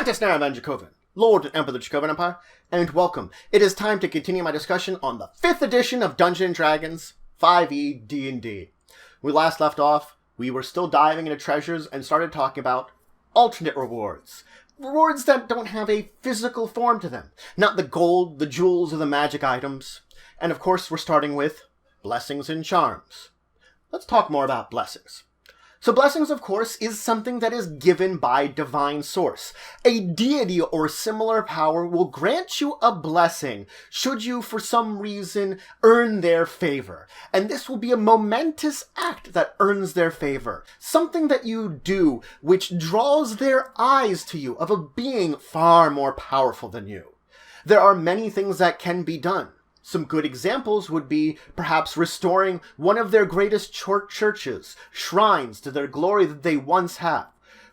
Scientist now, I'm Dracovin, Lord and Emperor of the Dracovin Empire, and welcome. It is time to continue my discussion on the 5th edition of Dungeons & Dragons 5e D&D. When we last left off, we were still diving into treasures and started talking about alternate rewards. Rewards that don't have a physical form to them. Not the gold, the jewels, or the magic items. And of course, we're starting with blessings and charms. Let's talk more about blessings. So blessings, of course, is something that is given by divine source. A deity or similar power will grant you a blessing should you, for some reason, earn their favor. And this will be a momentous act that earns their favor. Something that you do which draws their eyes to you of a being far more powerful than you. There are many things that can be done. Some good examples would be perhaps restoring one of their greatest churches, shrines to their glory that they once had.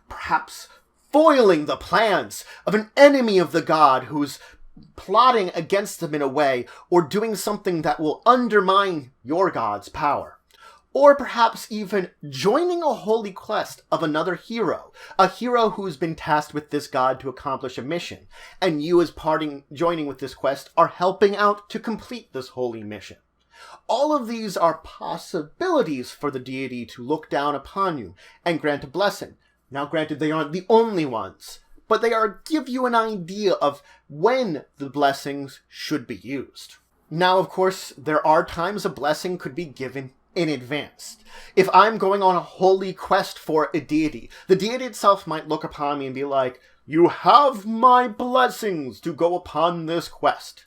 Perhaps foiling the plans of an enemy of the god who's plotting against them in a way, or doing something that will undermine your god's power. Or perhaps even joining a holy quest of another hero, a hero who's been tasked with this god to accomplish a mission, and you as joining with this quest are helping out to complete this holy mission. All of these are possibilities for the deity to look down upon you and grant a blessing. Now granted, they aren't the only ones, but they give you an idea of when the blessings should be used. Now, of course, there are times a blessing could be given in advance. If I'm going on a holy quest for a deity, the deity itself might look upon me and be like, "You have my blessings to go upon this quest."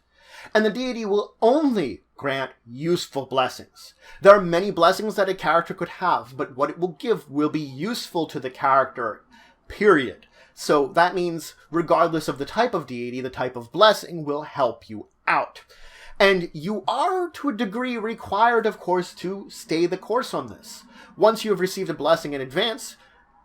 And the deity will only grant useful blessings. There are many blessings that a character could have, but what it will give will be useful to the character, period. So that means regardless of the type of deity, the type of blessing will help you out. And you are, to a degree, required, of course, to stay the course on this. Once you have received a blessing in advance,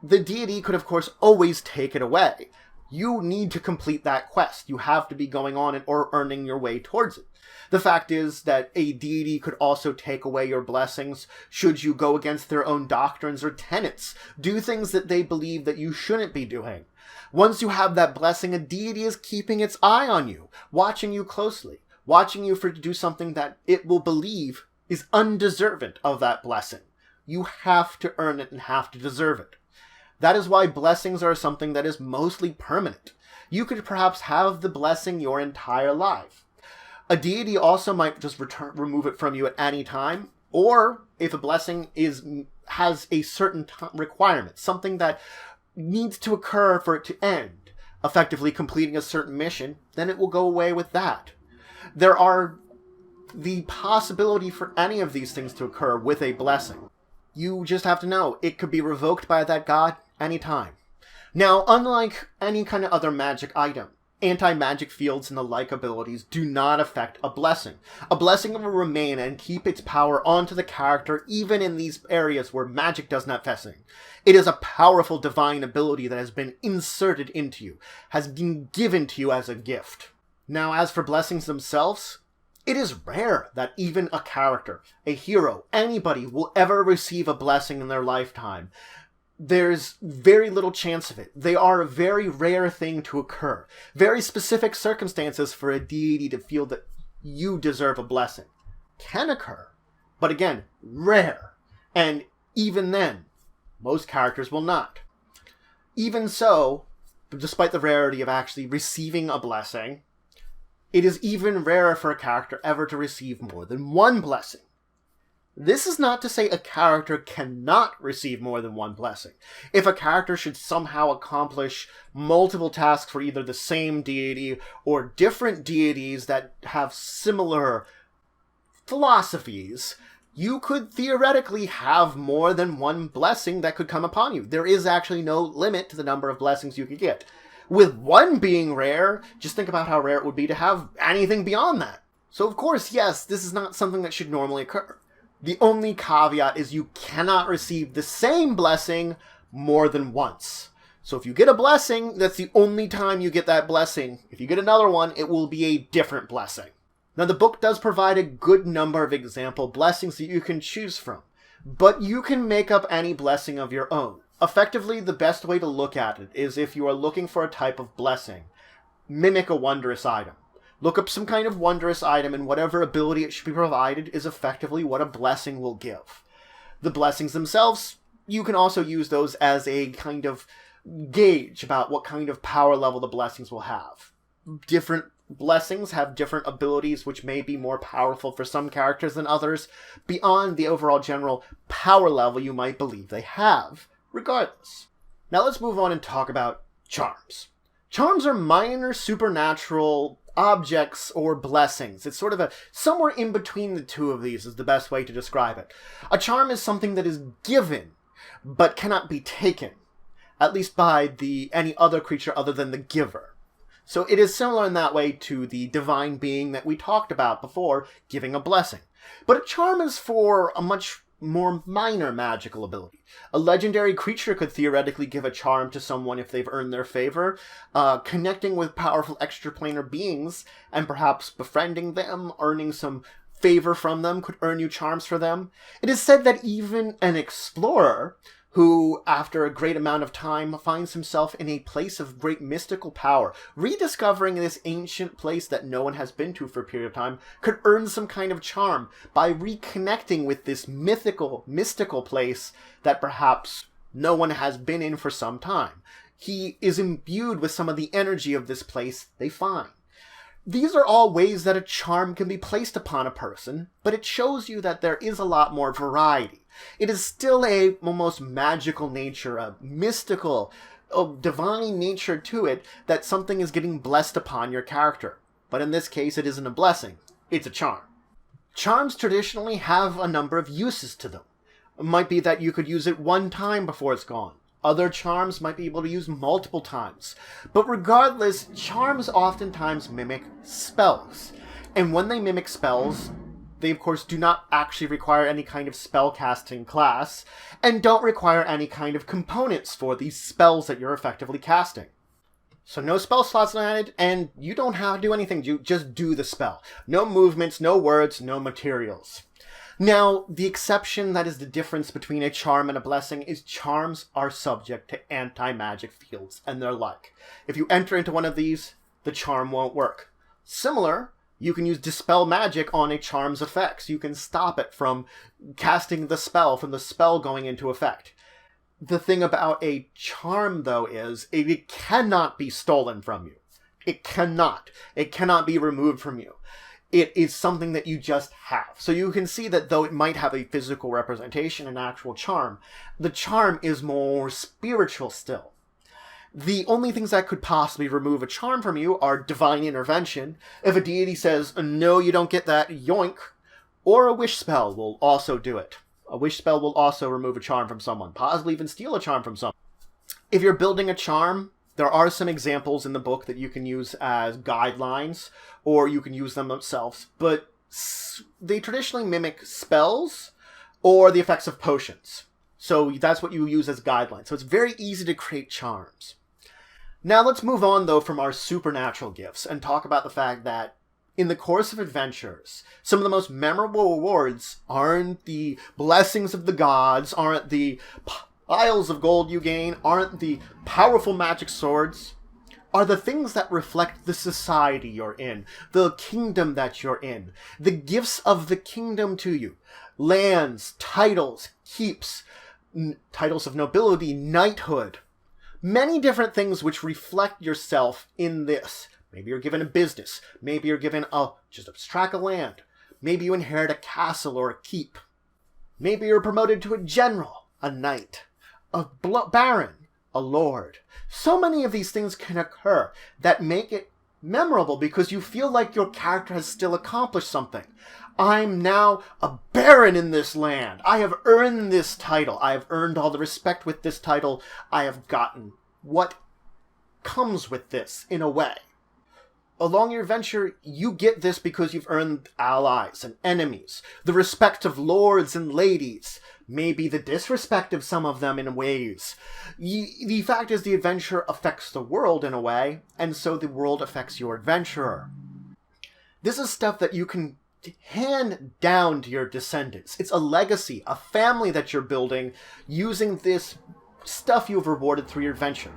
the deity could, of course, always take it away. You need to complete that quest. You have to be going on it or earning your way towards it. The fact is that a deity could also take away your blessings should you go against their own doctrines or tenets, do things that they believe that you shouldn't be doing. Once you have that blessing, a deity is keeping its eye on you, watching you closely. Watching you to do something that it will believe is undeserving of that blessing. You have to earn it and have to deserve it. That is why blessings are something that is mostly permanent. You could perhaps have the blessing your entire life. A deity also might just remove it from you at any time, or if a blessing has a certain requirement, something that needs to occur for it to end, effectively completing a certain mission, then it will go away with that. There are the possibility for any of these things to occur with a blessing. You just have to know it could be revoked by that god anytime. Now, unlike any kind of other magic item, anti-magic fields and the like abilities do not affect a blessing. A blessing will remain and keep its power onto the character even in these areas where magic does not fessing. It is a powerful divine ability that has been inserted into you, has been given to you as a gift. Now, as for blessings themselves, it is rare that even a character, a hero, anybody will ever receive a blessing in their lifetime. There's very little chance of it. They are a very rare thing to occur. Very specific circumstances for a deity to feel that you deserve a blessing can occur, but again, rare. And even then, most characters will not. Even so, despite the rarity of actually receiving a blessing, it is even rarer for a character ever to receive more than one blessing. This is not to say a character cannot receive more than one blessing. If a character should somehow accomplish multiple tasks for either the same deity or different deities that have similar philosophies, you could theoretically have more than one blessing that could come upon you. There is actually no limit to the number of blessings you could get. With one being rare, just think about how rare it would be to have anything beyond that. So of course, yes, this is not something that should normally occur. The only caveat is you cannot receive the same blessing more than once. So if you get a blessing, that's the only time you get that blessing. If you get another one, it will be a different blessing. Now the book does provide a good number of example blessings that you can choose from, but you can make up any blessing of your own. Effectively, the best way to look at it is if you are looking for a type of blessing, mimic a wondrous item. Look up some kind of wondrous item, and whatever ability it should be provided is effectively what a blessing will give. The blessings themselves, you can also use those as a kind of gauge about what kind of power level the blessings will have. Different blessings have different abilities which may be more powerful for some characters than others, beyond the overall general power level you might believe they have, regardless. Now let's move on and talk about charms. Charms are minor supernatural objects or blessings. It's sort of somewhere in between the two of these is the best way to describe it. A charm is something that is given, but cannot be taken, at least by any other creature other than the giver. So it is similar in that way to the divine being that we talked about before, giving a blessing. But a charm is for a much more minor magical ability. A legendary creature could theoretically give a charm to someone if they've earned their favor. Connecting with powerful extraplanar beings and perhaps befriending them, earning some favor from them could earn you charms for them. It is said that even an explorer who, after a great amount of time, finds himself in a place of great mystical power, rediscovering this ancient place that no one has been to for a period of time, could earn some kind of charm by reconnecting with this mystical place that perhaps no one has been in for some time. He is imbued with some of the energy of this place they find. These are all ways that a charm can be placed upon a person, but it shows you that there is a lot more variety. It is still a almost magical nature, a mystical, divine nature to it, that something is getting blessed upon your character. But in this case, it isn't a blessing, it's a charm. Charms traditionally have a number of uses to them. It might be that you could use it one time before it's gone. Other charms might be able to use multiple times. But regardless, charms oftentimes mimic spells. And when they mimic spells, they of course do not actually require any kind of spellcasting class, and don't require any kind of components for these spells that you're effectively casting. So no spell slots added, and you don't have to do anything, you just do the spell. No movements, no words, no materials. Now, the exception that is the difference between a charm and a blessing is charms are subject to anti-magic fields and their like. If you enter into one of these, the charm won't work. Similar, you can use Dispel Magic on a charm's effects. You can stop it from casting the spell, from the spell going into effect. The thing about a charm, though, is it cannot be stolen from you. It cannot. It cannot be removed from you. It is something that you just have. So you can see that though it might have a physical representation, an actual charm, the charm is more spiritual still. The only things that could possibly remove a charm from you are divine intervention. If a deity says, no, you don't get that, yoink. Or a wish spell will also do it. A wish spell will also remove a charm from someone, possibly even steal a charm from someone. If you're building a charm, there are some examples in the book that you can use as guidelines, or you can use them themselves, but they traditionally mimic spells or the effects of potions. So that's what you use as guidelines. So it's very easy to create charms. Now let's move on, though, from our supernatural gifts and talk about the fact that in the course of adventures, some of the most memorable rewards aren't the blessings of the gods, aren't the piles of gold you gain, aren't the powerful magic swords, are the things that reflect the society you're in, the kingdom that you're in, the gifts of the kingdom to you. Lands, titles, keeps, titles of nobility, knighthood. Many different things which reflect yourself in this. Maybe you're given a business. Maybe you're given just a tract of land. Maybe you inherit a castle or a keep. Maybe you're promoted to a general, a knight, a baron, a lord. So many of these things can occur that make it memorable because you feel like your character has still accomplished something. I'm now a baron in this land. I have earned this title. I have earned all the respect with this title. I have gotten what comes with this in a way. Along your adventure, you get this because you've earned allies and enemies, the respect of lords and ladies, maybe the disrespect of some of them in ways. The fact is the adventure affects the world in a way, and so the world affects your adventurer. This is stuff that you can hand down to your descendants. It's a legacy, a family that you're building using this stuff you've rewarded through your adventure.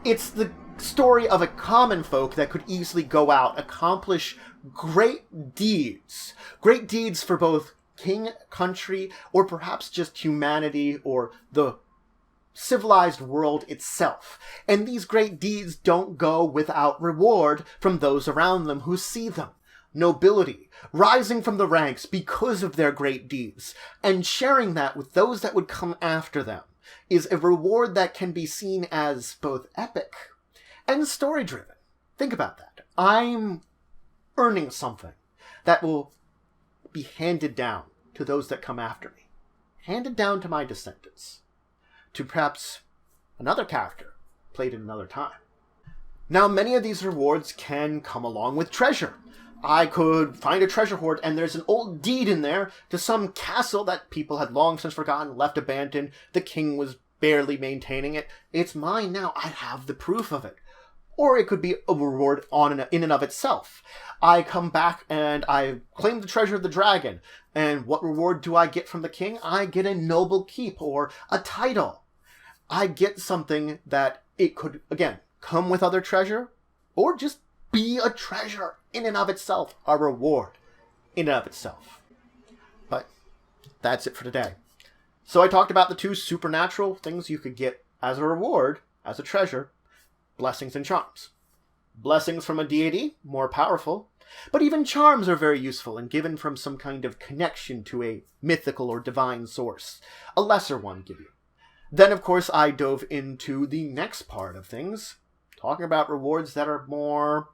It's the story of a common folk that could easily go out, accomplish great deeds. Great deeds for both king, country, or perhaps just humanity or the civilized world itself. And these great deeds don't go without reward from those around them who see them. Nobility, rising from the ranks because of their great deeds, and sharing that with those that would come after them, is a reward that can be seen as both epic and story-driven. Think about that. I'm earning something that will be handed down to those that come after me. Handed down to my descendants. To perhaps another character played in another time. Now, many of these rewards can come along with treasure. I could find a treasure hoard and there's an old deed in there to some castle that people had long since forgotten, left abandoned. The king was barely maintaining it. It's mine now. I have the proof of it. Or it could be a reward in and of itself. I come back and I claim the treasure of the dragon. And what reward do I get from the king? I get a noble keep or a title. I get something that it could, again, come with other treasure or just be a treasure in and of itself, a reward in and of itself. But that's it for today. So I talked about the two supernatural things you could get as a reward, as a treasure, blessings and charms. Blessings from a deity, more powerful, but even charms are very useful and given from some kind of connection to a mythical or divine source. A lesser one give you. Then, of course, I dove into the next part of things, talking about rewards that are more...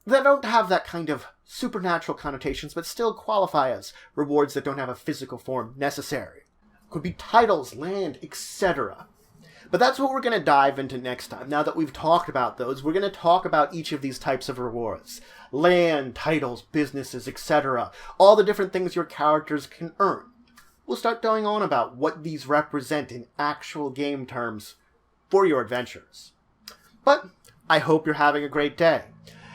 that don't have that kind of supernatural connotations, but still qualify as rewards that don't have a physical form necessary. Could be titles, land, etc. But that's what we're going to dive into next time. Now that we've talked about those, we're going to talk about each of these types of rewards. Land, titles, businesses, etc. All the different things your characters can earn. We'll start going on about what these represent in actual game terms for your adventures. But I hope you're having a great day.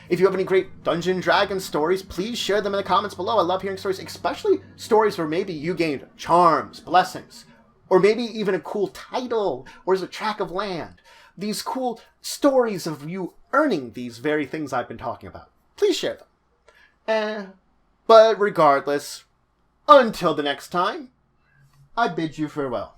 If you have any great Dungeons & Dragons stories, please share them in the comments below. I love hearing stories, especially stories where maybe you gained charms, blessings, or maybe even a cool title, or as a tract of land. These cool stories of you earning these very things I've been talking about. Please share them. But regardless, until the next time, I bid you farewell.